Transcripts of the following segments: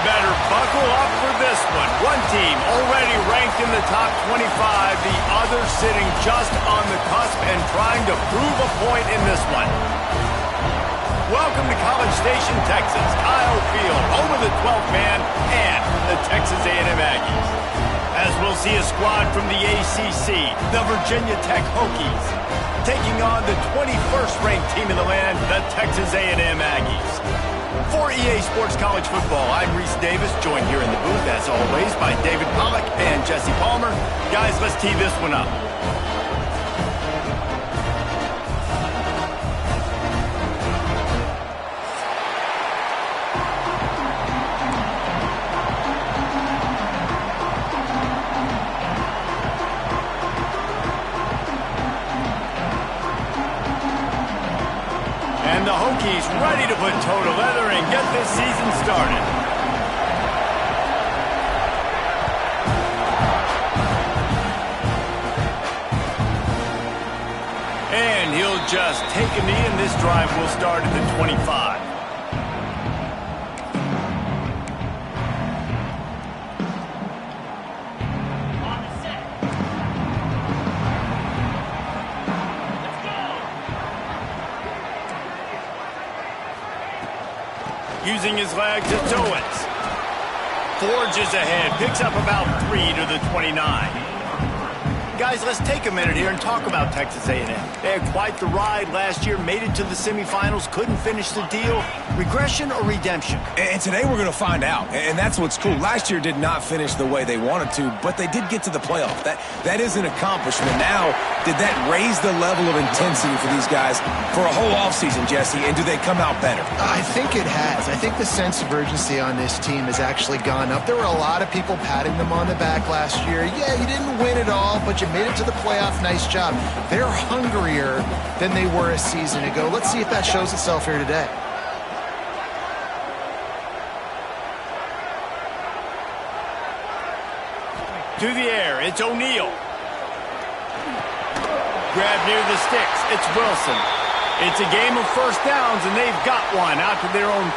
better buckle up for this one. One team already ranked in the top 25, the other sitting just on the cusp and trying to prove a point in this one. Welcome to College Station, Texas. Kyle Field, home of the 12th man and the Texas A&M Aggies. As we'll see a squad from the ACC, the Virginia Tech Hokies, taking on the 21st ranked team in the land, the Texas A&M Aggies. For EA Sports College Football, I'm Reese Davis, joined here in the booth, as always, by David Pollack and Jesse Palmer. Guys, let's tee this one up. And the Hokies ready to put toe to leather and get this season started. And he'll just take a knee, and this drive will start at the 25. Using his legs, it's Owens. Forges ahead, picks up about 3 to the 29. Guys, let's take a minute here and talk about Texas A&M. They had quite the ride last year, made it to the semifinals, couldn't finish the deal. Regression or redemption? And today we're going to find out, and that's what's cool. Last year did not finish the way they wanted to, but they did get to the playoff. That is an accomplishment. Now, did that raise the level of intensity for these guys for a whole offseason, Jesse, and do they come out better? I think it has. I think the sense of urgency on this team has actually gone up. There were a lot of people patting them on the back last year. Yeah, you didn't win it all, but you made it to the playoff. Nice job. They're hungrier than they were a season ago. Let's see if that shows itself here today. To the air, it's O'Neal. Grab near the sticks, it's Wilson. It's a game of first downs, and they've got one out to their own.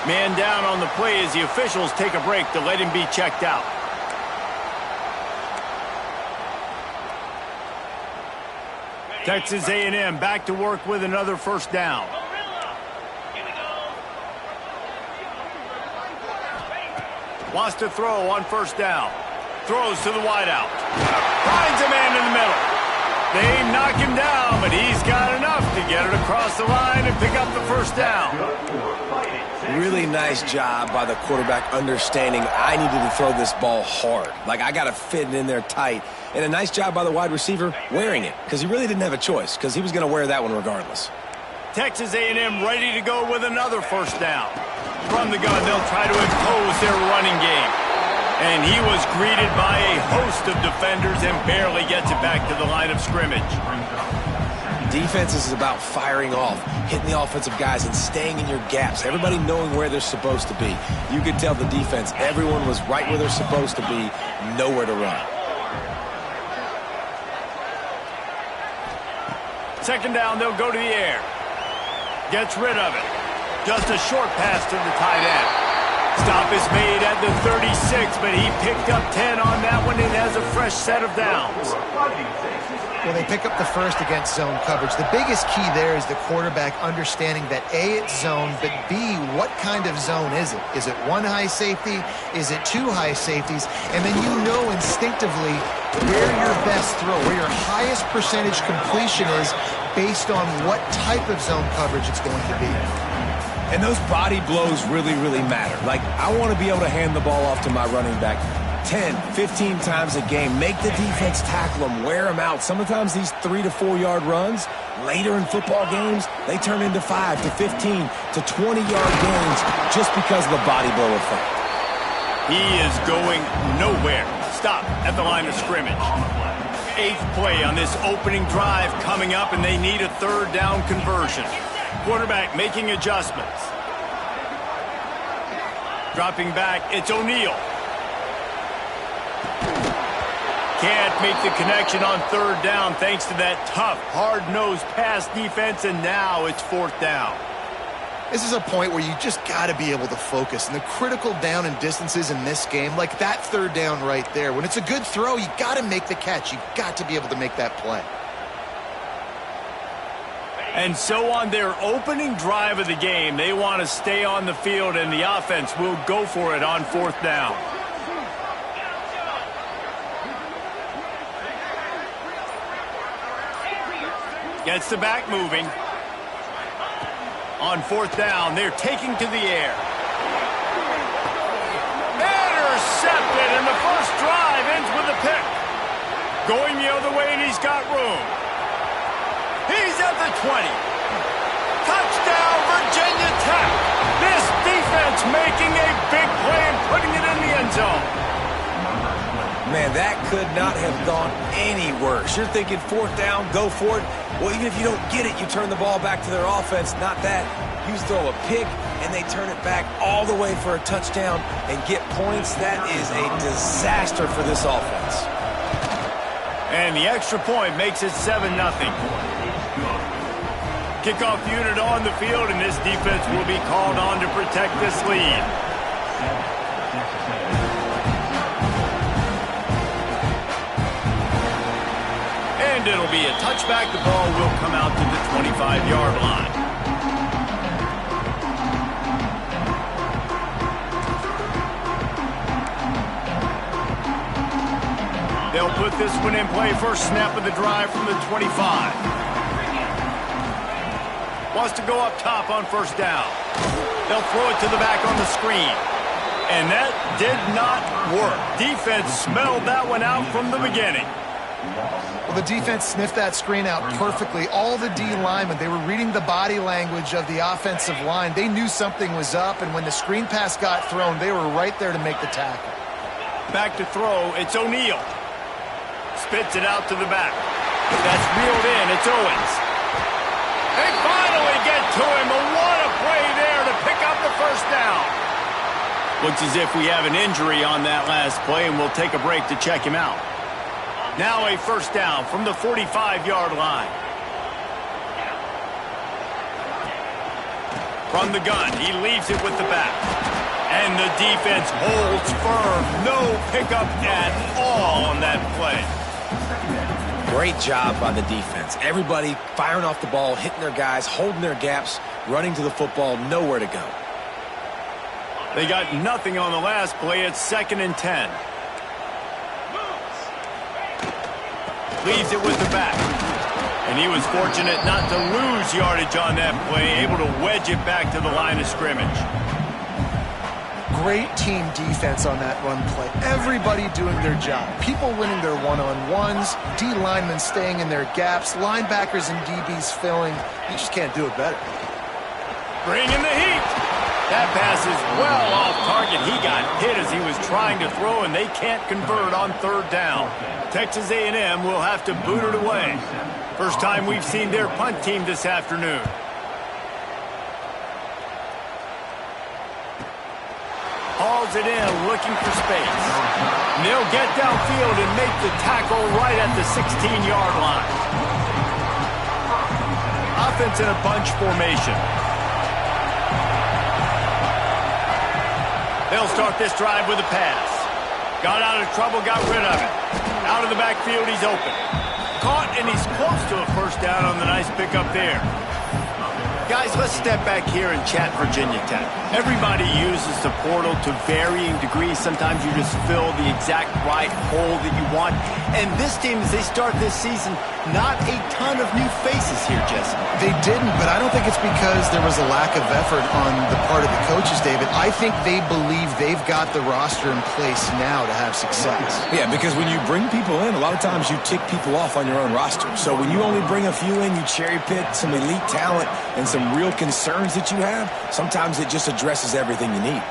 Man down on the play as the officials take a break to let him be checked out. Texas A&M back to work with another first down. Wants to throw on first down. Throws to the wideout. Finds a man in the middle. They knock him down, but he's got enough to get it across the line and pick up the first down. Really nice job by the quarterback understanding I needed to throw this ball hard. Like, I got to fit it in there tight. And a nice job by the wide receiver wearing it, because he really didn't have a choice, because he was going to wear that one regardless. Texas A&M ready to go with another first down. From the gun, they'll try to impose their running game. And he was greeted by a host of defenders and barely gets it back to the line of scrimmage. Defense is about firing off, hitting the offensive guys, and staying in your gaps. Everybody knowing where they're supposed to be. You could tell the defense, everyone was right where they're supposed to be, nowhere to run. Second down, they'll go to the air. Gets rid of it. Just a short pass to the tight end. Stop is made at the 36, but he picked up 10 on that one and has a fresh set of downs. Well, they pick up the first against zone coverage. The biggest key there is the quarterback understanding that A, it's zone, but B, what kind of zone is it? Is it one high safety? Is it two high safeties? And then you know instinctively where your best throw, where your highest percentage completion is based on what type of zone coverage it's going to be. And those body blows really, really matter. Like, I want to be able to hand the ball off to my running back 10, 15 times a game. Make the defense tackle them, wear them out. Sometimes these 3 to 4 yard runs, later in football games, they turn into 5 to 15 to 20 yard gains just because of the body blow effect. He is going nowhere. Stop at the line of scrimmage. 8th play on this opening drive coming up, and they need a 3rd down conversion. Quarterback making adjustments. Dropping back, it's O'Neal. Can't make the connection on 3rd down thanks to that tough, hard-nosed pass defense, and now it's 4th down. This is a point where you just got to be able to focus. And the critical down and distances in this game, like that 3rd down right there, when it's a good throw, you got to make the catch. You got to be able to make that play. And so on their opening drive of the game, they want to stay on the field, and the offense will go for it on 4th down. Gets the back moving. On 4th down, they're taking to the air. Intercepted, and the first drive ends with a pick. Going the other way, and he's got room. He's at the 20. Touchdown, Virginia Tech. This defense making a big play and putting it in the end zone. Man, that could not have gone any worse. You're thinking 4th down, go for it. Well, even if you don't get it, you turn the ball back to their offense. Not that. You throw a pick, and they turn it back all the way for a touchdown and get points. That is a disaster for this offense. And the extra point makes it 7-0. Kickoff unit on the field, and this defense will be called on to protect this lead. And it'll be a touchback. The ball will come out to the 25-yard line. They'll put this one in play. First snap of the drive from the 25. Wants to go up top on 1st down. They'll throw it to the back on the screen. And that did not work. Defense smelled that one out from the beginning. Well, the defense sniffed that screen out perfectly. All the D linemen, they were reading the body language of the offensive line. They knew something was up, and when the screen pass got thrown, they were right there to make the tackle. Back to throw, it's O'Neal. Spits it out to the back. That's reeled in, it's Owens. They finally get to him, but what a play there to pick up the 1st down. Looks as if we have an injury on that last play, and we'll take a break to check him out. Now a 1st down from the 45-yard line. From the gun, he leaves it with the back. And the defense holds firm. No pickup at all on that play. Great job by the defense. Everybody firing off the ball, hitting their guys, holding their gaps, running to the football, nowhere to go. They got nothing on the last play. It's 2nd and 10. Leaves it with the back. And he was fortunate not to lose yardage on that play, able to wedge it back to the line of scrimmage. Great team defense on that run play. Everybody doing their job. People winning their one-on-ones, D linemen staying in their gaps, linebackers and DBs filling. You just can't do it better. Bring in the heat. That pass is well off target. He got hit as he was trying to throw, and they can't convert on 3rd down. Texas A&M will have to boot it away. First time we've seen their punt team this afternoon. Hauls it in, looking for space. And they'll get downfield and make the tackle right at the 16-yard line. Offense in a bunch formation. They'll start this drive with a pass. Got out of trouble, got rid of it. Out of the backfield, he's open. Caught, and he's close to a 1st down on the nice pickup there. Guys, let's step back here and chat Virginia Tech. Everybody uses the portal to varying degrees. Sometimes you just fill the exact right hole that you want. And this team, as they start this season, not a ton of new faces here, Jesse. They didn't, but I don't think it's because there was a lack of effort on the part of the coaches, David. I think they believe they've got the roster in place now to have success. Yeah, because when you bring people in, a lot of times you tick people off on your own roster. So when you only bring a few in, you cherry pick some elite talent and some real concerns that you have, sometimes it just addresses everything you need.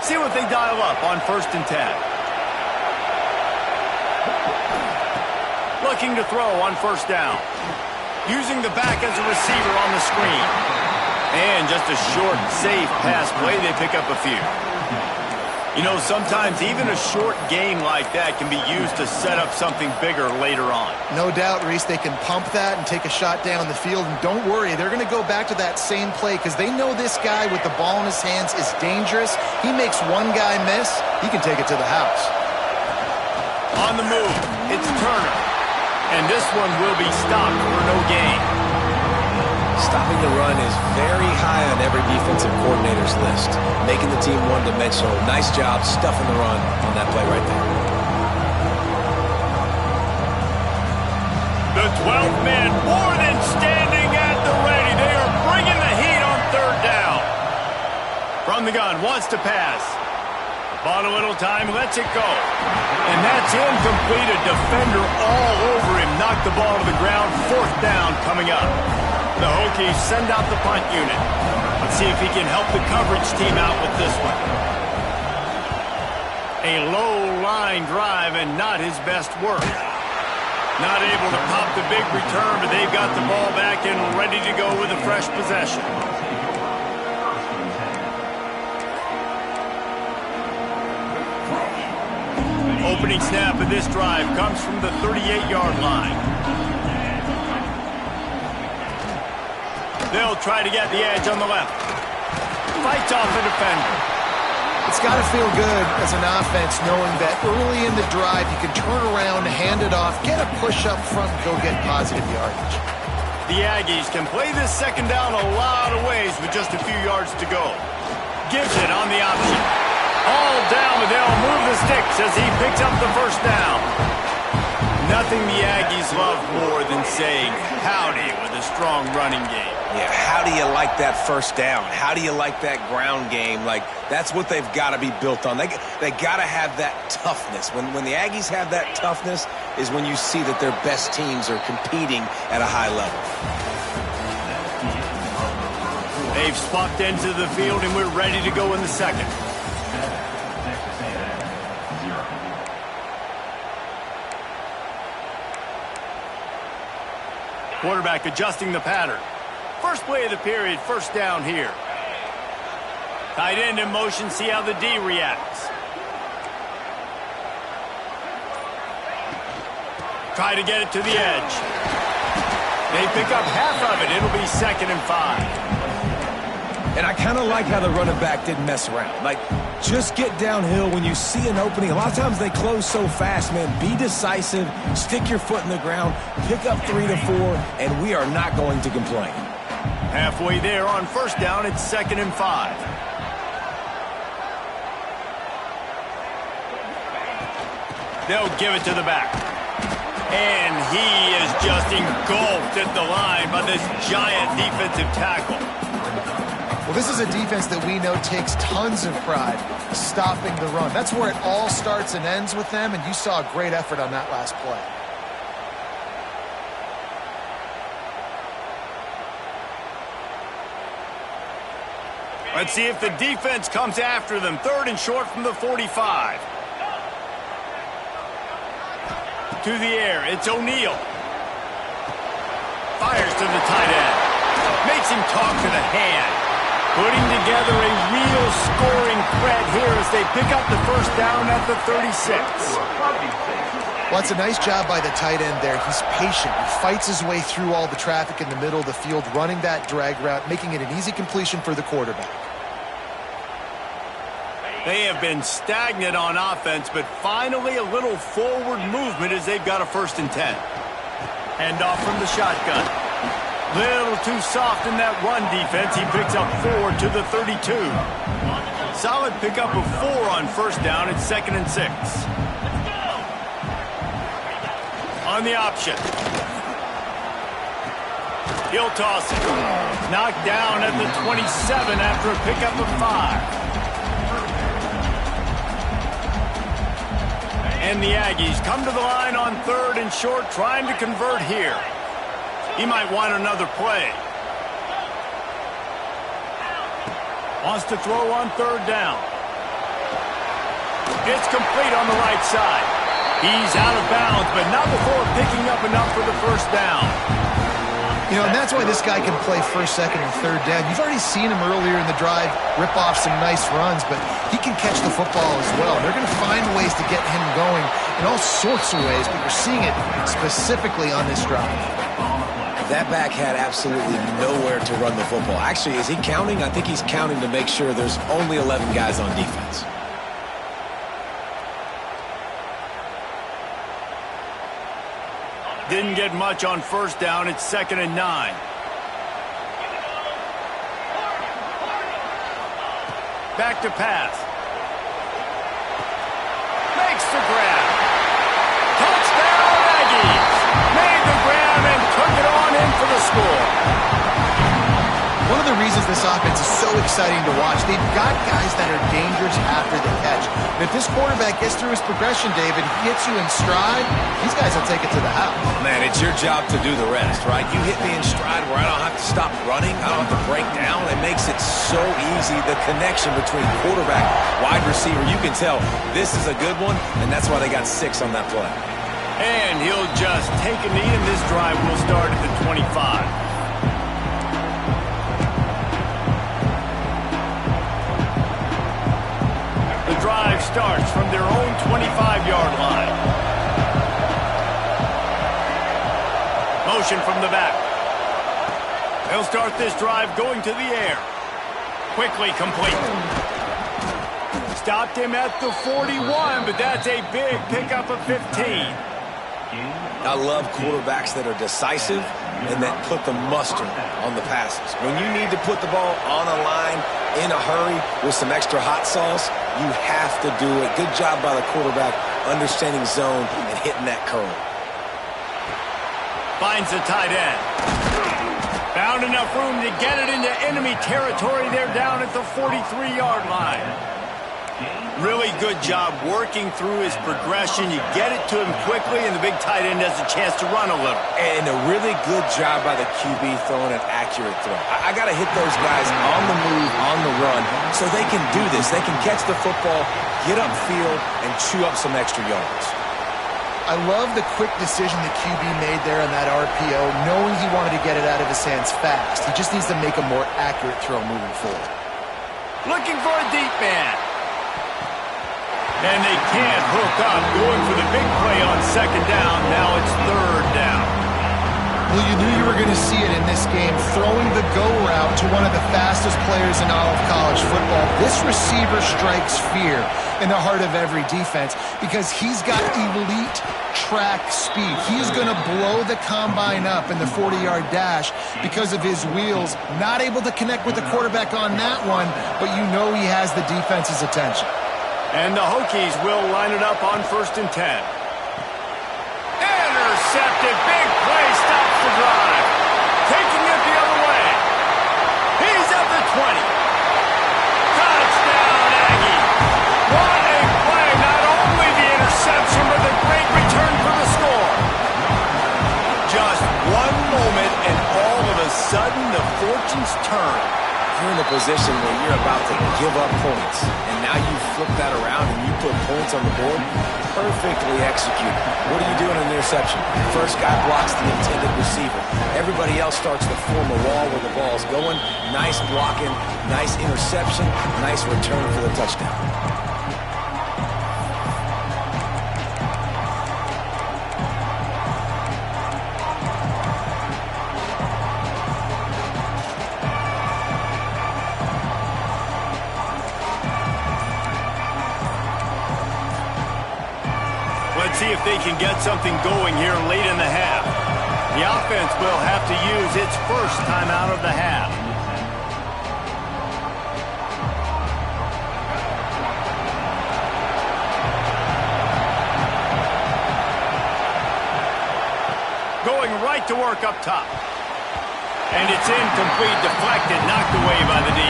Let's see what they dial up on 1st and 10. Looking to throw on 1st down. Using the back as a receiver on the screen. And just a short, safe pass play. They pick up a few. You know, sometimes even a short gain like that can be used to set up something bigger later on. No doubt, Reese, they can pump that and take a shot down the field. And don't worry, they're going to go back to that same play because they know this guy with the ball in his hands is dangerous. He makes one guy miss, he can take it to the house. On the move, it's Turner. And this one will be stopped for no gain. Stopping the run is very high on every defensive coordinator's list. Making the team one-dimensional. Nice job stuffing the run on that play right there. The 12th man more than standing at the ready. They are bringing the heat on 3rd down. From the gun, wants to pass. Bought a little time, lets it go. And that's incomplete. A defender all over him. Knocked the ball to the ground. 4th down coming up. The Hokies send out the punt unit. Let's see if he can help the coverage team out with this one. A low line drive and not his best work. Not able to pop the big return, but they've got the ball back and ready to go with a fresh possession. Opening snap of this drive comes from the 38-yard line. They'll try to get the edge on the left. Fights off the defender. It's got to feel good as an offense knowing that early in the drive you can turn around, hand it off, get a push up front, and go get positive yardage. The Aggies can play this 2nd down a lot of ways with just a few yards to go. Gives it on the option. All down, but they'll move the sticks as he picks up the 1st down. Nothing the Aggies love more than saying howdy with a strong running game. Yeah, how do you like that 1st down? How do you like that ground game? Like, that's what they've got to be built on. They got to have that toughness. When the Aggies have that toughness is when you see that their best teams are competing at a high level. They've swapped into the field, and we're ready to go in the 2nd. Quarterback adjusting the pattern. First play of the period, 1st down here. Tight end in motion, see how the D reacts. Try to get it to the edge. They pick up half of it. It'll be 2nd and 5. And I kind of like how the running back didn't mess around. Like, just get downhill when you see an opening. A lot of times they close so fast, man. Be decisive, stick your foot in the ground, pick up 3 to 4, and we are not going to complain. Halfway there on 1st down, it's 2nd and 5. They'll give it to the back. And he is just engulfed at the line by this giant defensive tackle. Well, this is a defense that we know takes tons of pride stopping the run. That's where it all starts and ends with them, and you saw a great effort on that last play. Let's see if the defense comes after them. 3rd and short from the 45. To the air, it's O'Neal. Fires to the tight end. Makes him talk to the hand. Putting together a real scoring threat here as they pick up the 1st down at the 36. Well, it's a nice job by the tight end there. He's patient. He fights his way through all the traffic in the middle of the field, running that drag route, making it an easy completion for the quarterback. They have been stagnant on offense, but finally a little forward movement as they've got a 1st and 10. Hand off from the shotgun. Little too soft in that run defense. He picks up 4 to the 32. Solid pickup of 4 on 1st down. It's 2nd and 6. On the option. He'll toss it. Knocked down at the 27 after a pickup of 5. And the Aggies come to the line on 3rd and short, trying to convert here. He might want another play. Wants to throw on 3rd down. It's complete on the right side. He's out of bounds, but not before picking up enough for the first down. You know, and that's why this guy can play first, second, and third down. You've already seen him earlier in the drive rip off some nice runs, but he can catch the football as well. They're going to find ways to get him going in all sorts of ways, but you're seeing it specifically on this drive. That back had absolutely nowhere to run the football. Actually, is he counting? I think he's counting to make sure there's only 11 guys on defense. Didn't get much on first down. It's 2nd and 9. Back to pass. Makes the grab. Touchdown, Aggies. Made the grab and took it on in for the score. One of the reasons this offense is so exciting to watch, they've got guys that are dangerous after the catch. And if this quarterback gets through his progression, David, he hits you in stride, these guys will take it to the house. Man, it's your job to do the rest, right? You hit me in stride where I don't have to stop running. I don't have to break down. It makes it so easy. The connection between quarterback, wide receiver, you can tell this is a good one, and that's why they got 6 on that play. And he'll just take a knee, and this drive will start at the 25. Drive starts from their own 25-yard line. Motion from the back. They'll start this drive going to the air. Quickly complete. Stopped him at the 41, but that's a big pickup of 15. I love quarterbacks that are decisive and that put the mustard on the passes. When you need to put the ball on a line in a hurry with some extra hot sauce, you have to do it. Good job by the quarterback understanding zone and hitting that curl. Finds the tight end. Found enough room to get it into enemy territory. They're down at the 43-yard line. Really good job working through his progression. You get it to him quickly, and the big tight end has a chance to run a little. And a really good job by the QB throwing an accurate throw. I got to hit those guys on the move, on the run, so they can do this. They can catch the football, get upfield, and chew up some extra yards. I love the quick decision the QB made there on that RPO, knowing he wanted to get it out of his hands fast. He just needs to make a more accurate throw moving forward. Looking for a deep man. And they can't hook up, going for the big play on 2nd down. Now it's 3rd down. Well, you knew you were going to see it in this game, throwing the go route to one of the fastest players in all of college football. This receiver strikes fear in the heart of every defense because he's got elite track speed. He's going to blow the combine up in the 40-yard dash because of his wheels. Not able to connect with the quarterback on that one, but you know he has the defense's attention. And the Hokies will line it up on 1st and 10. Intercepted. Big play stops the drive. Taking it the other way. He's at the 20. Touchdown, Aggie. What a play. Not only the interception, but the great return for the score. Just one moment, and all of a sudden, the fortunes turn. You're in a position where you're about to give up points, and now you flip that around and you put points on the board. Perfectly executed. What are you doing in the interception? First guy blocks the intended receiver. Everybody else starts to form a wall where the ball's going. Nice blocking, nice interception, nice return for the touchdown. Let's see if they can get something going here late in the half. The offense will have to use its first time out of the half. Going right to work up top. And it's incomplete, deflected, knocked away by the D.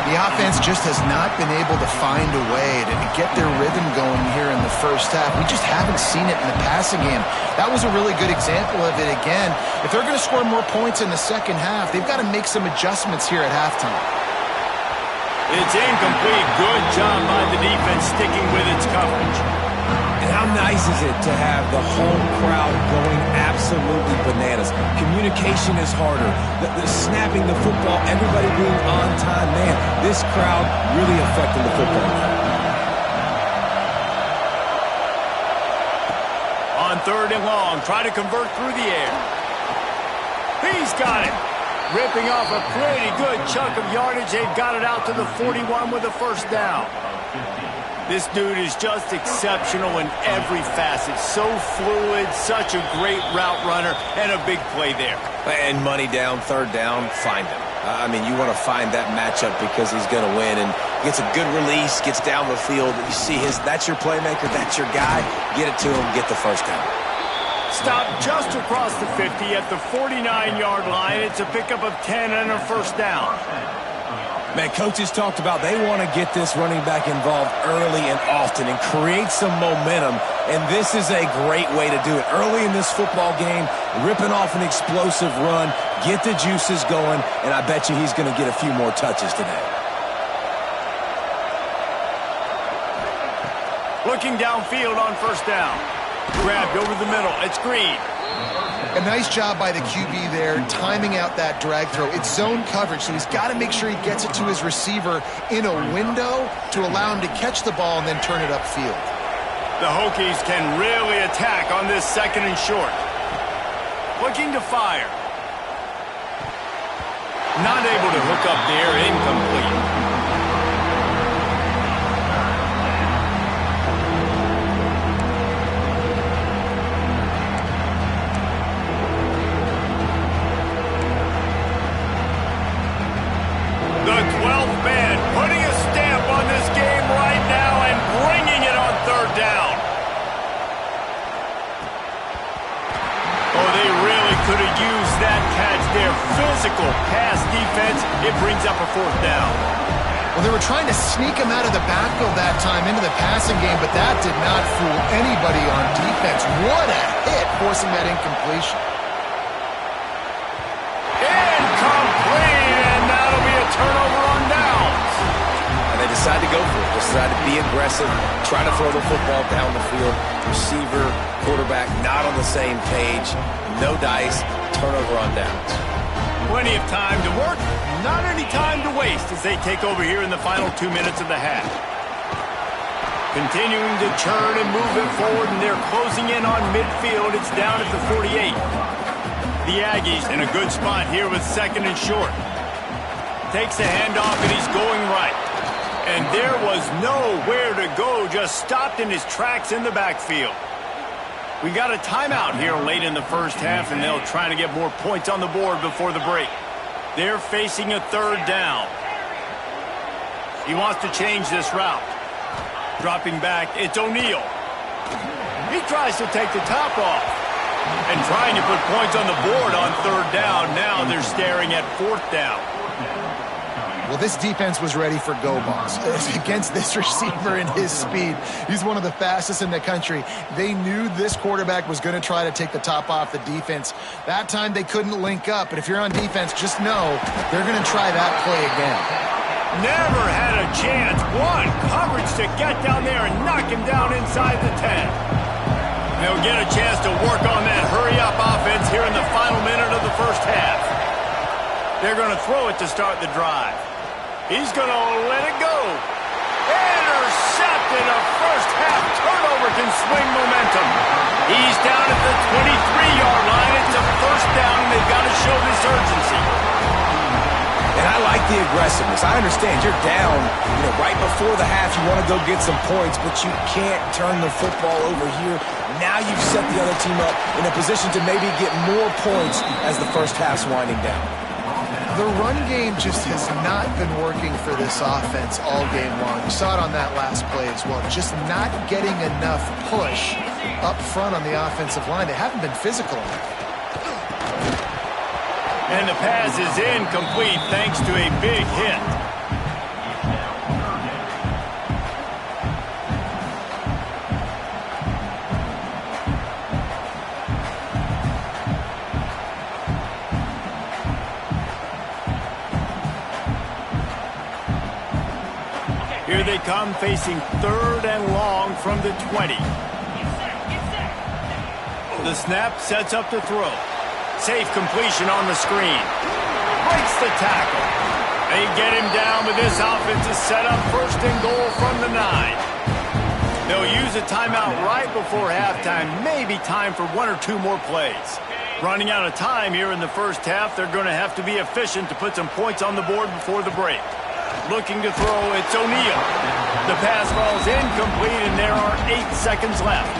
The offense just has not been able to find a way to get their rhythm going here in the first half. We just haven't seen it in the passing game. That was a really good example of it again. If they're going to score more points in the second half, they've got to make some adjustments here at halftime. It's incomplete. Good job by the defense sticking with its coverage. And how nice is it to have the home crowd going absolutely bananas? Communication is harder. The snapping the football, everybody being on time. Man, this crowd really affecting the football game. On 3rd and long, try to convert through the air. He's got it. Ripping off a pretty good chunk of yardage. They've got it out to the 41 with a first down. This dude is just exceptional in every facet. So fluid, such a great route runner, and a big play there. And money down, 3rd down, find him. I mean, you want to find that matchup because he's going to win, and gets a good release, gets down the field. You see that's your playmaker, that's your guy. Get it to him, get the first down. Stop just across the 50 at the 49-yard line. It's a pickup of 10 and a first down. Man, coaches talked about they want to get this running back involved early and often and create some momentum, and this is a great way to do it. Early in this football game, ripping off an explosive run, get the juices going, and I bet you he's going to get a few more touches today. Looking downfield on first down. Grabbed over the middle. It's Green. A nice job by the QB there, timing out that drag throw. It's zone coverage, so he's got to make sure he gets it to his receiver in a window to allow him to catch the ball and then turn it upfield. The Hokies can really attack on this 2nd and short. Looking to fire. Not able to hook up there, incomplete. The 12th man putting a stamp on this game right now and bringing it on 3rd down. Oh, they really could have used that catch there. Physical pass defense. It brings up a 4th down. Well, they were trying to sneak him out of the backfield that time into the passing game, but that did not fool anybody on defense. What a hit, forcing that incompletion. Turnover on downs. And they decide to go for it. They decide to be aggressive, try to throw the football down the field. Receiver, quarterback, not on the same page. No dice, turnover on downs. Plenty of time to work, not any time to waste as they take over here in the final 2 minutes of the half. Continuing to churn and move it forward, and they're closing in on midfield. It's down at the 48. The Aggies in a good spot here with 2nd and short. Takes a handoff, and he's going right. And there was nowhere to go, just stopped in his tracks in the backfield. We got a timeout here late in the first half, and they'll try to get more points on the board before the break. They're facing a 3rd down. He wants to change this route. Dropping back, it's O'Neal. He tries to take the top off. And trying to put points on the board on 3rd down. Now they're staring at 4th down. Well, this defense was ready for go balls against this receiver and his speed. He's one of the fastest in the country. They knew this quarterback was going to try to take the top off the defense. That time they couldn't link up, but if you're on defense, just know they're going to try that play again. Never had a chance. One coverage to get down there and knock him down inside the 10. They'll get a chance to work on that hurry-up offense here in the final minute of the first half. They're going to throw it to start the drive. He's going to let it go. Intercepted. A first-half turnover can swing momentum. He's down at the 23-yard line. It's a first down, and they've got to show this urgency. And I like the aggressiveness. I understand you're down, right before the half. You want to go get some points, but you can't turn the football over here. Now you've set the other team up in a position to maybe get more points as the first half's winding down. The run game just has not been working for this offense all game long. You saw it on that last play as well. Just not getting enough push up front on the offensive line. They haven't been physical enough. And the pass is incomplete thanks to a big hit. they come, facing 3rd and long from the 20. The snap sets up the throw. Safe completion on the screen. Breaks the tackle. They get him down, but this offense is set up 1st and goal from the 9. They'll use a timeout right before halftime. Maybe time for 1 or 2 more plays. Running out of time here in the first half, they're going to have to be efficient to put some points on the board before the break. Looking to throw, it's O'Neal. The pass falls incomplete, and there are 8 seconds left.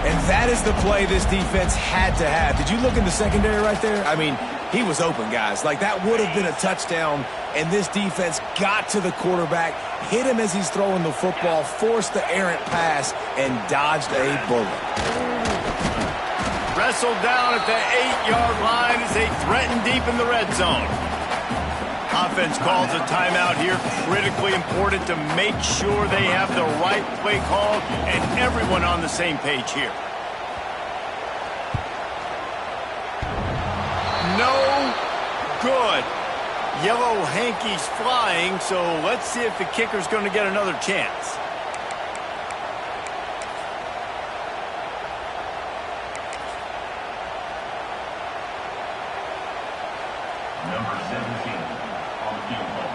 And that is the play this defense had to have. Did you look in the secondary right there? I mean, he was open, guys. Like, that would have been a touchdown, and this defense got to the quarterback, hit him as he's throwing the football, forced the errant pass, and dodged a bullet. Wrestled down at the 8-yard line as they threaten deep in the red zone. Offense calls a timeout here. Critically important to make sure they have the right play call and everyone on the same page here. No good. Yellow hankies flying, so let's see if the kicker's going to get another chance. Number 17 on the field goal.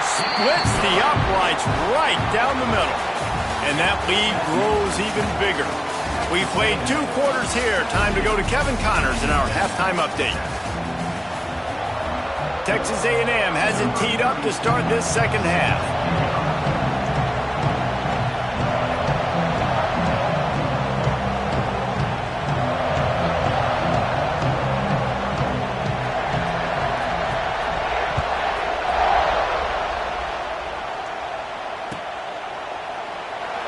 Splits the uprights right down the middle. And that lead grows even bigger. We've played 2 quarters here. Time to go to Kevin Connors in our halftime update. Texas A&M has it teed up to start this second half.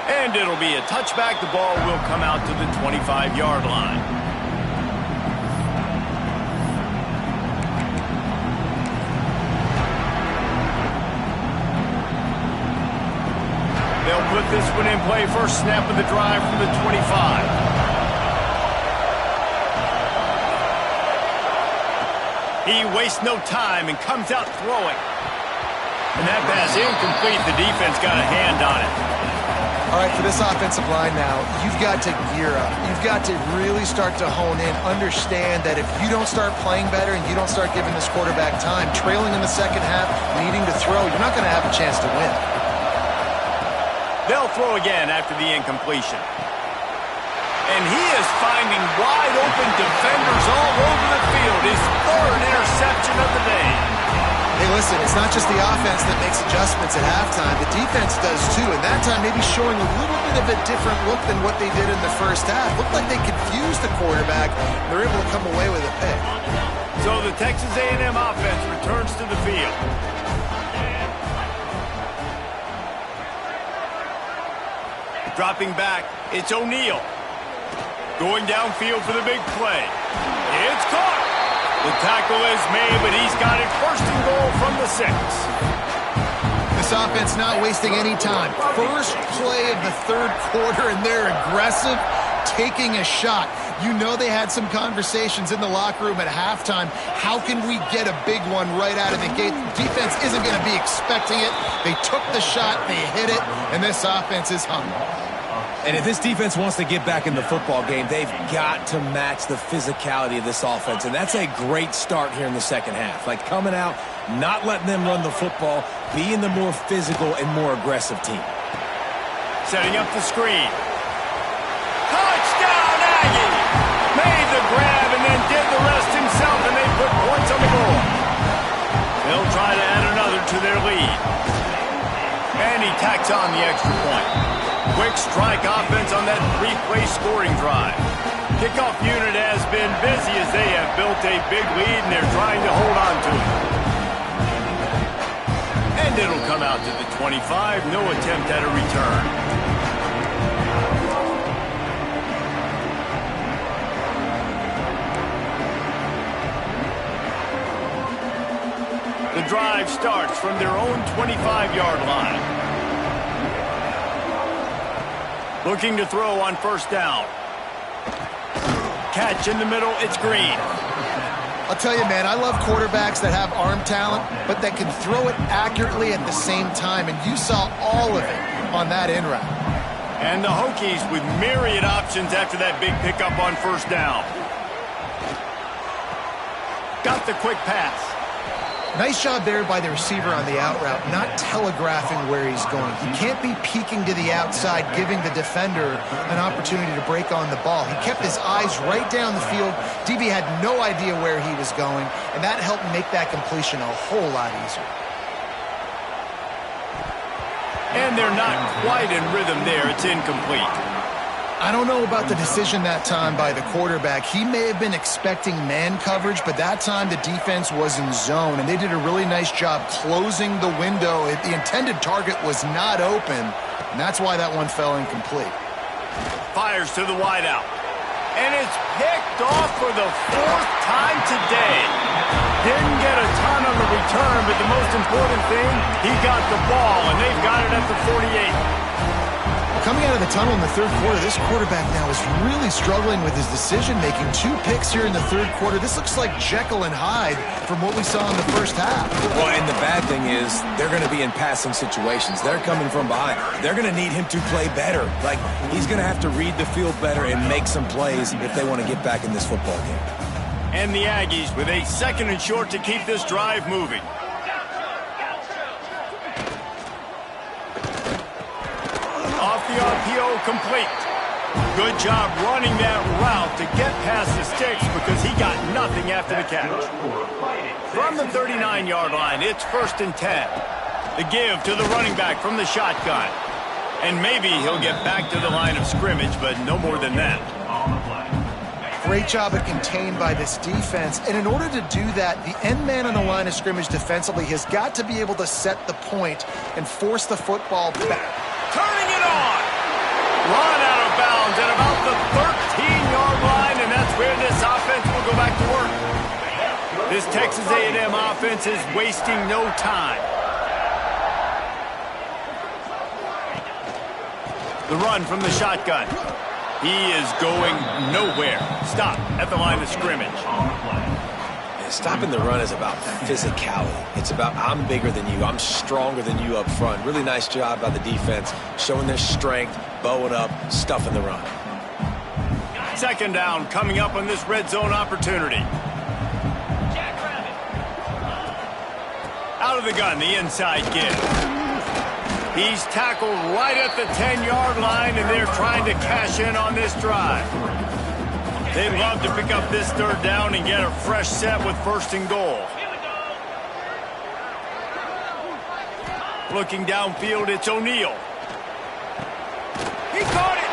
And it'll be a touchback. The ball will come out to the 25-yard line. They'll put this one in play. First snap of the drive from the 25. He wastes no time and comes out throwing. And that pass incomplete. The defense got a hand on it. All right, for this offensive line now, you've got to gear up. You've got to really start to hone in, understand that if you don't start playing better and you don't start giving this quarterback time, trailing in the second half, needing to throw, you're not going to have a chance to win. They'll throw again after the incompletion. And he is finding wide open defenders all over the field. His 3rd interception of the day. Hey, listen, it's not just the offense that makes adjustments at halftime. The defense does too, and that time maybe showing a little bit of a different look than what they did in the first half. Looked like they confused the quarterback. They're able to come away with a pick. So the Texas A&M offense returns to the field. Dropping back, it's O'Neal. Going downfield for the big play. It's caught. The tackle is made, but he's got it 1st and goal from the 6. This offense not wasting any time. First play of the 3rd quarter, and they're aggressive, taking a shot. You know they had some conversations in the locker room at halftime. How can we get a big one right out of the gate? The defense isn't going to be expecting it. They took the shot, they hit it, and this offense is hungry. And if this defense wants to get back in the football game, they've got to match the physicality of this offense. And that's a great start here in the second half. Like, coming out, not letting them run the football, being the more physical and more aggressive team. Setting up the screen. Touchdown, Aggie! Made the grab and then did the rest himself, and they put points on the board. They'll try to add another to their lead. And he tacks on the extra point. Quick strike offense on that 3-play scoring drive. Kickoff unit has been busy as they have built a big lead, and they're trying to hold on to it. And it'll come out to the 25. No attempt at a return. The drive starts from their own 25-yard line. Looking to throw on 1st down. Catch in the middle, it's Green. I'll tell you, man, I love quarterbacks that have arm talent, but that can throw it accurately at the same time, and you saw all of it on that in route. And the Hokies with myriad options after that big pickup on first down. Got the quick pass. Nice job there by the receiver on the out route, not telegraphing where he's going. He can't be peeking to the outside, giving the defender an opportunity to break on the ball. He kept his eyes right down the field. DB had no idea where he was going, and that helped make that completion a whole lot easier. And they're not quite in rhythm there. It's incomplete. I don't know about the decision that time by the quarterback. He may have been expecting man coverage, but that time the defense was in zone, and they did a really nice job closing the window. The intended target was not open, and that's why that one fell incomplete. Fires to the wideout. And it's picked off for the fourth time today. Didn't get a ton on the return, but the most important thing, he got the ball, and they've got it at the 48. Coming out of the tunnel in the third quarter, this quarterback now is really struggling with his decision-making. 2 picks here in the third quarter. This looks like Jekyll and Hyde from what we saw in the first half. Well, and the bad thing is they're going to be in passing situations. They're coming from behind. They're going to need him to play better. Like, he's going to have to read the field better and make some plays if they want to get back in this football game. And the Aggies with a 2nd and short to keep this drive moving. Off the RPO, complete. Good job running that route to get past the sticks because he got nothing after the catch. From the 39-yard line, it's 1st and 10. The give to the running back from the shotgun. And maybe he'll get back to the line of scrimmage, but no more than that. Great job of contained by this defense. And in order to do that, the end man on the line of scrimmage defensively has got to be able to set the point and force the football back. Turning it on. Run out of bounds at about the 13-yard line, and that's where this offense will go back to work. This Texas A&M offense is wasting no time. The run from the shotgun. He is going nowhere. Stop at the line of scrimmage. Stopping the run is about physicality. It's about I'm bigger than you. I'm stronger than you up front. Really nice job by the defense, showing their strength, bowing up, stuffing the run. 2nd down coming up on this red zone opportunity. Out of the gun, the inside give. He's tackled right at the 10-yard line, and they're trying to cash in on this drive. They'd love to pick up this 3rd down and get a fresh set with 1st and goal. Looking downfield, it's O'Neal. He caught it!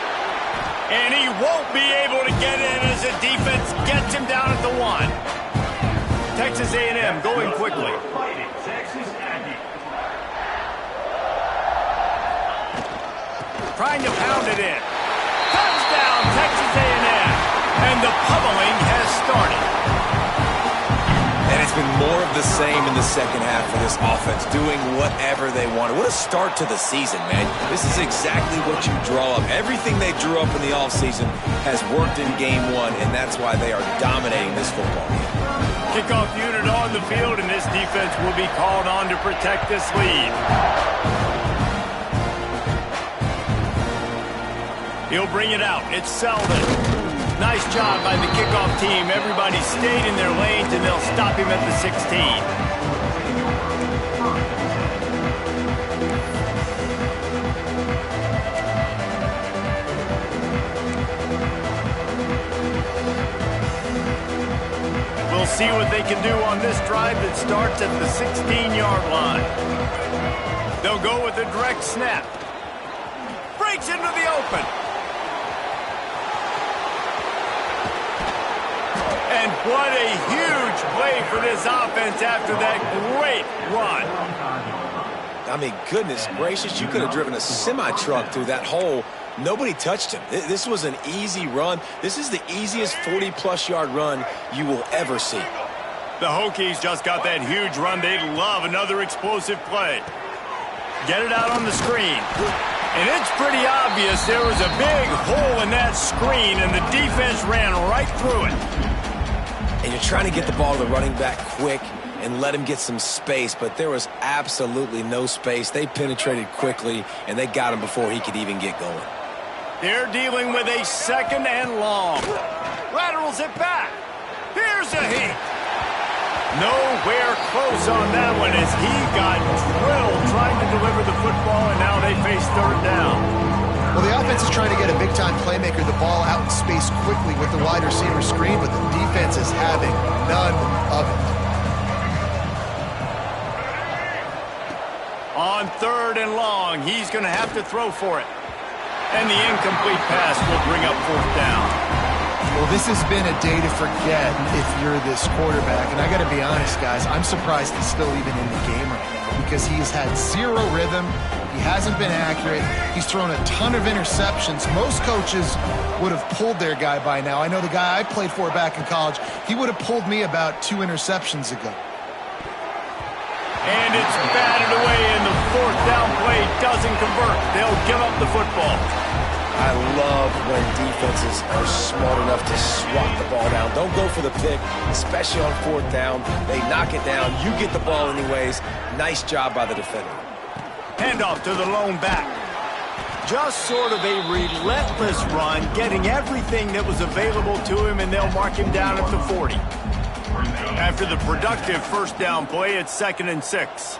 And he won't be able to get in as the defense gets him down at the 1. Texas A&M going quickly. Trying to pound it in. Touchdown, Texas A&M. And the pummeling has started. And it's been more of the same in the second half for this offense, doing whatever they wanted. What a start to the season, man. This is exactly what you draw up. Everything they drew up in the offseason has worked in game 1, and that's why they are dominating this football game. Kickoff unit on the field, and this defense will be called on to protect this lead. He'll bring it out. It's Selden. Nice job by the kickoff team. Everybody stayed in their lanes, and they'll stop him at the 16. We'll see what they can do on this drive that starts at the 16-yard line. They'll go with a direct snap. Breaks into the open. And what a huge play for this offense after that great run. I mean, goodness gracious, you could have driven a semi-truck through that hole. Nobody touched him. This was an easy run. This is the easiest 40-plus yard run you will ever see. The Hokies just got that huge run. They'd love another explosive play. Get it out on the screen. And it's pretty obvious there was a big hole in that screen, and the defense ran right through it. And you're trying to get the ball to the running back quick and let him get some space, but there was absolutely no space. They penetrated quickly, and they got him before he could even get going. They're dealing with a 2nd and long. Laterals it back. Here's a hit. Nowhere close on that one as he got drilled trying to deliver the football, and now they face 3rd down. Well, the offense is trying to get a big-time playmaker the ball out in space quickly with the wide receiver screen, but the defense is having none of it. On 3rd and long, he's going to have to throw for it. And the incomplete pass will bring up 4th down. Well, this has been a day to forget if you're this quarterback. And I got to be honest, guys, I'm surprised he's still even in the game right now because he's had zero rhythm. He hasn't been accurate. He's thrown a ton of interceptions. Most coaches would have pulled their guy by now. I know the guy I played for back in college, he would have pulled me about 2 interceptions ago. And it's batted away, and the 4th down play doesn't convert. They'll give up the football. I love when defenses are smart enough to swat the ball down. Don't go for the pick, especially on 4th down. They knock it down. You get the ball anyways. Nice job by the defender. Handoff to the lone back. Just sort of a relentless run, getting everything that was available to him, and they'll mark him down at the 40. After the productive 1st down play, it's 2nd and 6.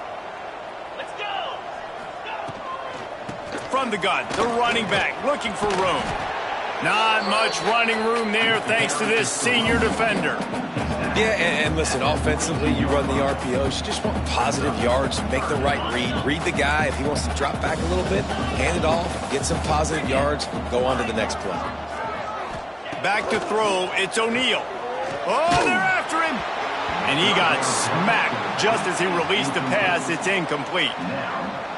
From the gun, the running back looking for room. Not much running room there thanks to this senior defender. Yeah, and listen, offensively, you run the RPOs. You just want positive yards, make the right read. Read the guy. If he wants to drop back a little bit, hand it off, get some positive yards, go on to the next play. Back to throw, it's O'Neal. Oh, they're after him. And he got smacked just as he released the pass. It's incomplete.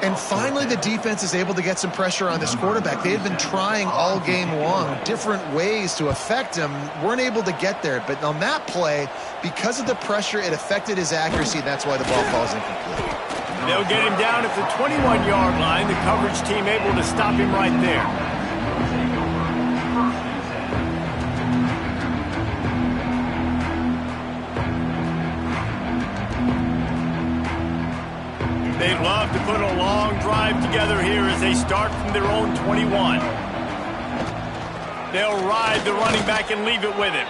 And finally, the defense is able to get some pressure on this quarterback. They had been trying all game long different ways to affect him, weren't able to get there. But on that play, because of the pressure, it affected his accuracy, and that's why the ball falls incomplete. They'll get him down at the 21-yard line. The coverage team able to stop him right there. They love to put a long drive together here as they start from their own 21. They'll ride the running back and leave it with him.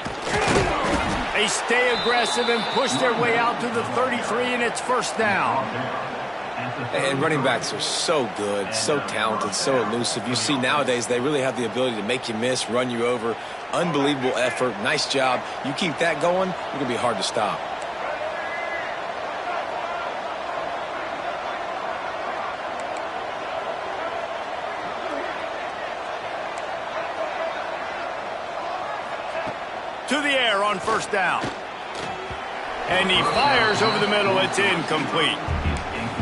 They stay aggressive and push their way out to the 33, and it's 1st down. And running backs are so good, so talented, so elusive. You see nowadays they really have the ability to make you miss, run you over. Unbelievable effort. Nice job. You keep that going, it's going to be hard to stop. To the air on 1st down. And he fires over the middle. It's incomplete.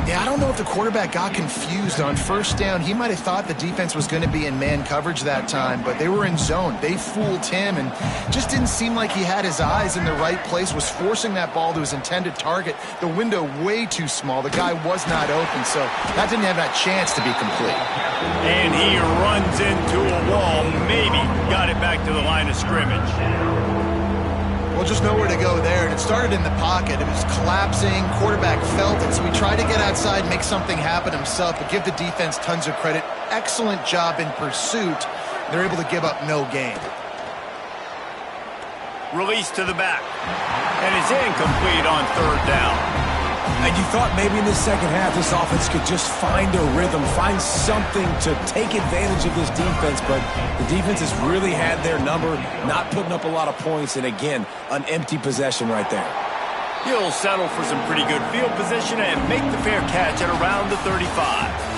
Yeah, I don't know if the quarterback got confused on 1st down. He might have thought the defense was going to be in man coverage that time, but they were in zone. They fooled him and just didn't seem like he had his eyes in the right place, was forcing that ball to his intended target. The window way too small. The guy was not open, so that didn't have that chance to be complete. And he runs into a wall. Maybe got it back to the line of scrimmage. Well, just nowhere to go there, and it started in the pocket. It was collapsing. Quarterback felt it, so he tried to get outside, make something happen himself, but give the defense tons of credit. Excellent job in pursuit. They're able to give up no gain. Release to the back. And it's incomplete on 3rd down. And you thought maybe in the second half this offense could just find a rhythm, find something to take advantage of this defense, but the defense has really had their number, not putting up a lot of points, and again, an empty possession right there. He'll settle for some pretty good field position and make the fair catch at around the 35.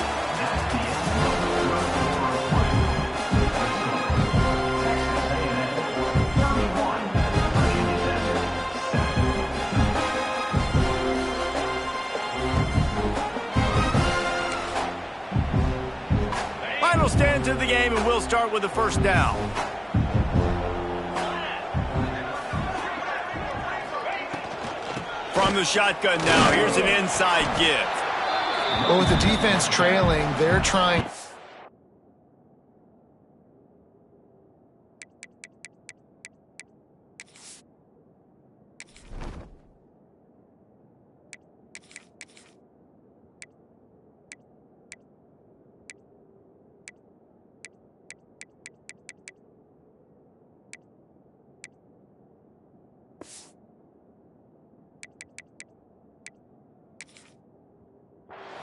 Final stand of the game, and we'll start with the 1st down. From the shotgun now, here's an inside give. Well, with the defense trailing, they're trying.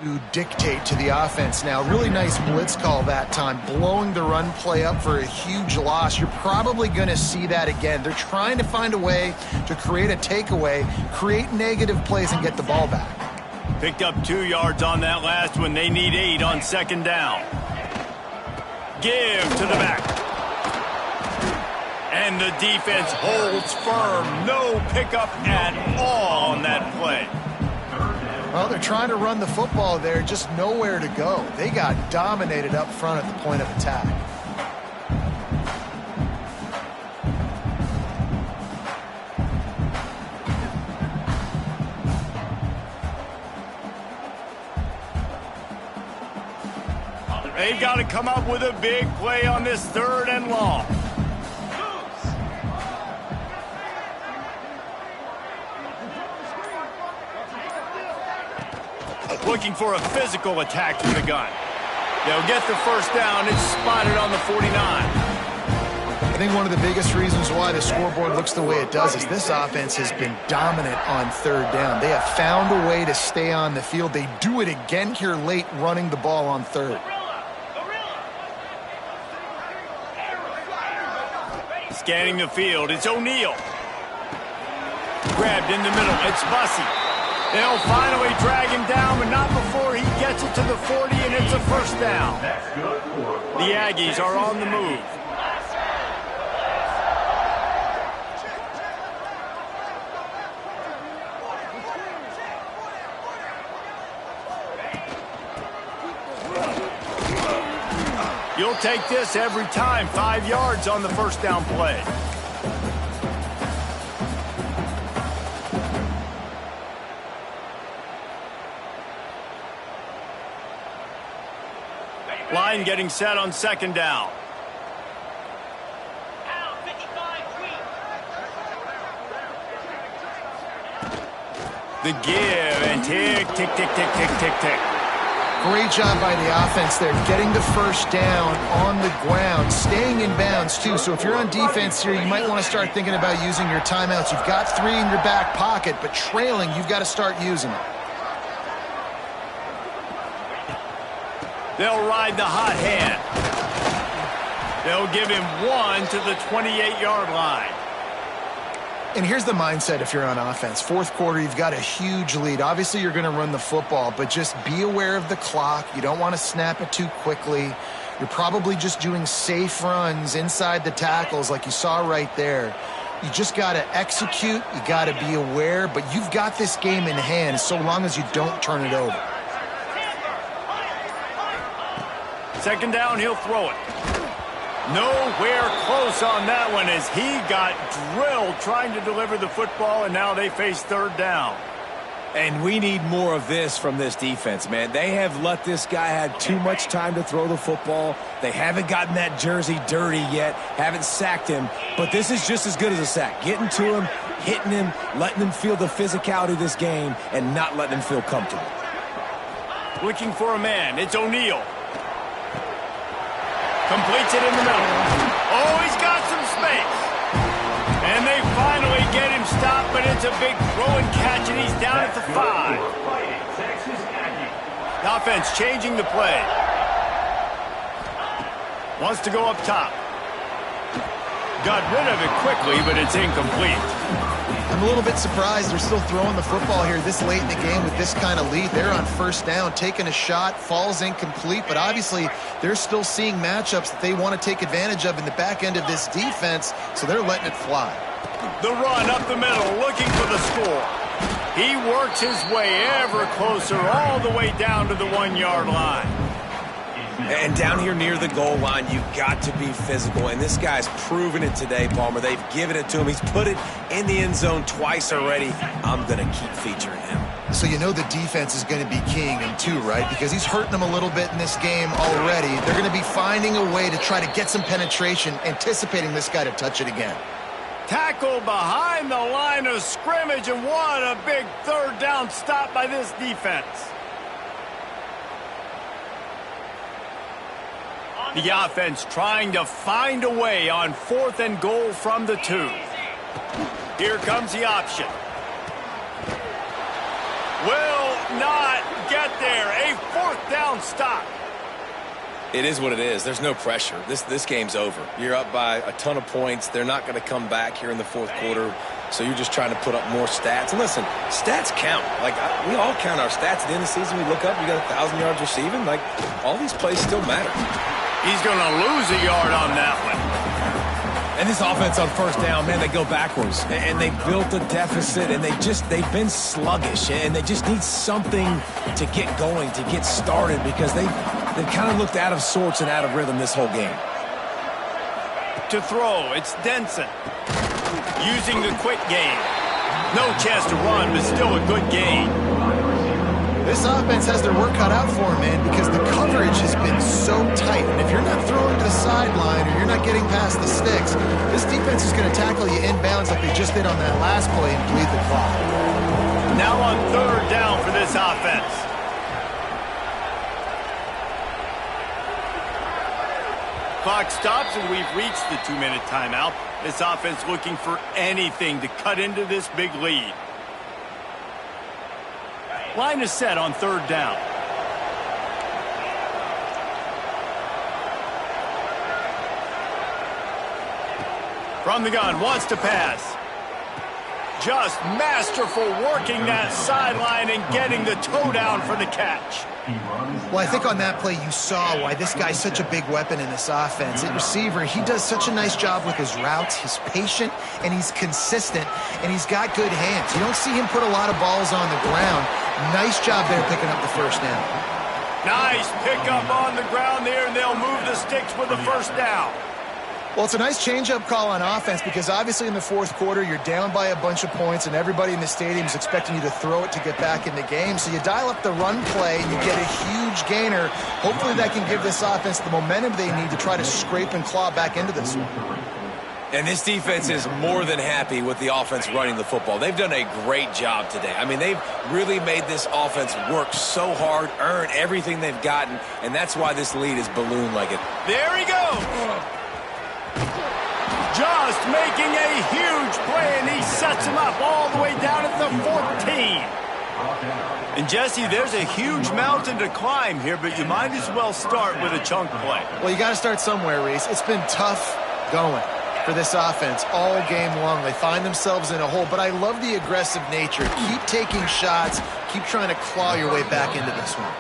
To dictate to the offense now. Really nice blitz call that time, blowing the run play up for a huge loss. You're probably going to see that again. They're trying to find a way to create a takeaway, create negative plays, and get the ball back. Picked up 2 yards on that last one. They need 8 on second down. Give to the back. And the defense holds firm. No pickup at all on that play. Well, they're trying to run the football there, just nowhere to go. They got dominated up front at the point of attack. They've got to come up with a big play on this 3rd and long. Looking for a physical attack from the gun. They'll get the first down. It's spotted on the 49. I think one of the biggest reasons why the scoreboard looks the way it does is this offense has been dominant on 3rd down. They have found a way to stay on the field. They do it again here late, running the ball on 3rd. Scanning the field, it's O'Neal. Grabbed in the middle, it's Bussey. They'll finally drag him down, but not before he gets it to the 40, and it's a first down. The Aggies are on the move. You'll take this every time. 5 yards on the first down play. Line getting set on second down. The give and tick, tick, tick, tick, tick, tick, tick. Great job by the offense there, getting the first down on the ground, staying in bounds too. So if you're on defense here, you might want to start thinking about using your timeouts. You've got 3 in your back pocket, but trailing, you've got to start using them. They'll ride the hot hand. They'll give him 1 to the 28-yard line. And here's the mindset if you're on offense. 4th quarter, you've got a huge lead. Obviously, you're going to run the football, but just be aware of the clock. You don't want to snap it too quickly. You're probably just doing safe runs inside the tackles like you saw right there. You just got to execute. You got to be aware, but you've got this game in hand so long as you don't turn it over. Second down, he'll throw it. Nowhere close on that one as he got drilled trying to deliver the football, and now they face 3rd down. And we need more of this from this defense, man. They have let this guy have too much time to throw the football. They haven't gotten that jersey dirty yet, haven't sacked him, but this is just as good as a sack. Getting to him, hitting him, letting him feel the physicality of this game, and not letting him feel comfortable. Looking for a man, it's O'Neal. Completes it in the middle. Oh, he's got some space. And they finally get him stopped, but it's a big throw and catch, and he's down at the 5. The offense changing the play. Wants to go up top. Got rid of it quickly, but it's incomplete. I'm a little bit surprised they're still throwing the football here this late in the game with this kind of lead. They're on first down, taking a shot, falls incomplete, but obviously they're still seeing matchups that they want to take advantage of in the back end of this defense, so they're letting it fly. The run up the middle, looking for the score. He works his way ever closer, all the way down to the 1-yard line. And down here near the goal line, you've got to be physical. And this guy's proven it today, Palmer. They've given it to him. He's put it in the end zone twice already. I'm going to keep featuring him. So you know the defense is going to be keying him too, right? Because he's hurting them a little bit in this game already. They're going to be finding a way to try to get some penetration, anticipating this guy to touch it again. Tackle behind the line of scrimmage, and what a big 3rd down stop by this defense. The offense trying to find a way on 4th and goal from the 2. Here comes the option. Will not get there. A fourth down stop. It is what it is. There's no pressure. This game's over. You're up by a ton of points. They're not going to come back here in the fourth quarter, so you're just trying to put up more stats. And listen, stats count. Like, we all count our stats. At the end of the season, we look up, you got 1,000 yards receiving. Like, all these plays still matter. He's going to lose a yard on that one. And this offense on first down, man, they go backwards. And they built a deficit, and they've been sluggish. And they just need something to get going, to get started, because they've kind of looked out of sorts and out of rhythm this whole game. To throw, it's Denson. Using the quick game. No chance to run, but still a good game. This offense has their work cut out for them, man, because the coverage has been so tight. And if you're not throwing to the sideline or you're not getting past the sticks, this defense is going to tackle you inbounds like they just did on that last play and bleed the clock. Now on third down for this offense. Clock stops and we've reached the 2-minute timeout. This offense looking for anything to cut into this big lead. Line is set on third down. From the gun, wants to pass. Just masterful working that sideline and getting the toe down for the catch. Well, I think on that play you saw why this guy's such a big weapon in this offense. At receiver, he does such a nice job with his routes. He's patient, and he's consistent, and he's got good hands. You don't see him put a lot of balls on the ground. Nice job there picking up the first down. Nice pickup on the ground there, and they'll move the sticks with the first down. Well, it's a nice change-up call on offense because obviously in the fourth quarter you're down by a bunch of points and everybody in the stadium is expecting you to throw it to get back in the game. So you dial up the run play and you get a huge gainer. Hopefully that can give this offense the momentum they need to try to scrape and claw back into this one. And this defense is more than happy with the offense running the football. They've done a great job today. I mean, they've really made this offense work so hard, earn everything they've gotten, and that's why this lead is ballooned like it. There he goes. Just making a huge play, and he sets him up all the way down at the 14. And, Jesse, there's a huge mountain to climb here, but you might as well start with a chunk play. Well, you got to start somewhere, Reese. It's been tough going for this offense all game long. They find themselves in a hole, but I love the aggressive nature. Keep taking shots. Keep trying to claw your way back into this one.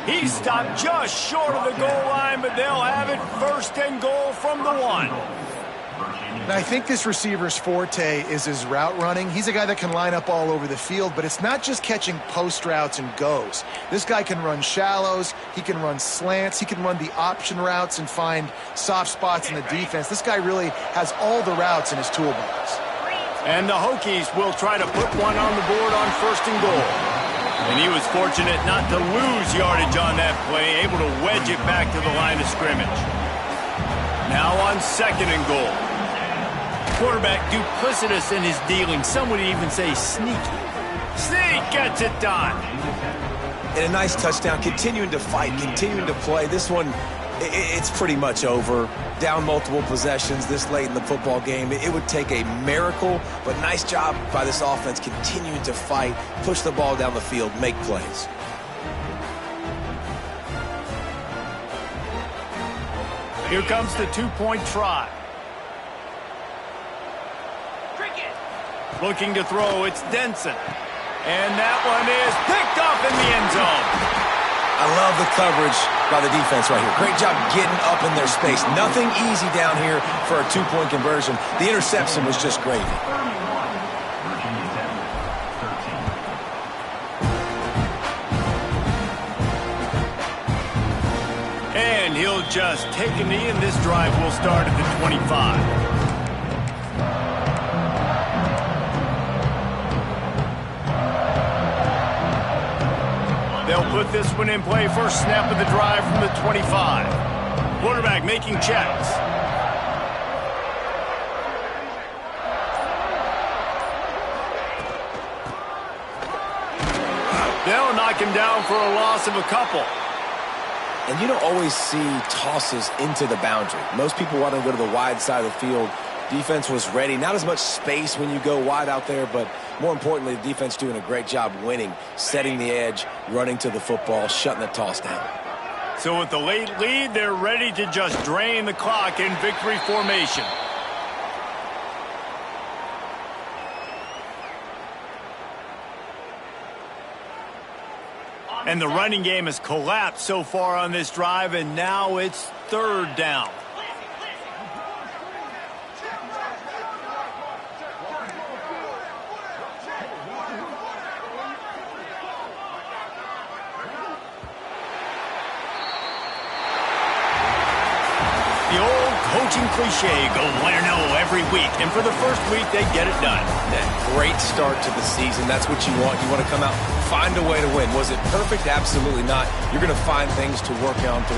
He stopped just short of the goal line, but they'll have it first and goal from the 1. And I think this receiver's forte is his route running. He's a guy that can line up all over the field, but it's not just catching post routes and goes. This guy can run shallows, he can run slants, he can run the option routes and find soft spots in the defense. This guy really has all the routes in his toolbox. And the Hokies will try to put one on the board on first and goal. And he was fortunate not to lose yardage on that play, able to wedge it back to the line of scrimmage. Now on second and goal. Quarterback duplicitous in his dealing. Some would even say sneaky. Sneak gets it done. And a nice touchdown, continuing to fight, continuing to play. This one, it's pretty much over. Down multiple possessions this late in the football game. It would take a miracle, but nice job by this offense continuing to fight, push the ball down the field, make plays. Here comes the two-point try. Looking to throw, it's Denson. And that one is picked up in the end zone. I love the coverage by the defense right here. Great job getting up in their space. Nothing easy down here for a two-point conversion. The interception was just gravy. And he'll just take a knee, and this drive will start at the 25. They'll put this one in play. First snap of the drive from the 25. Quarterback making checks. They'll knock him down for a loss of a couple. And you don't always see tosses into the boundary. Most people want to go to the wide side of the field. Defense was ready. Not as much space when you go wide out there, but more importantly, the defense doing a great job winning, setting the edge, running to the football, shutting the toss down. So with the late lead, they're ready to just drain the clock in victory formation. And the running game has collapsed so far on this drive, and now it's third down. The old coaching cliche, go win or no every week. And for the first week, they get it done. That great start to the season. That's what you want. You want to come out, find a way to win. Was it perfect? Absolutely not. You're going to find things to work on throughout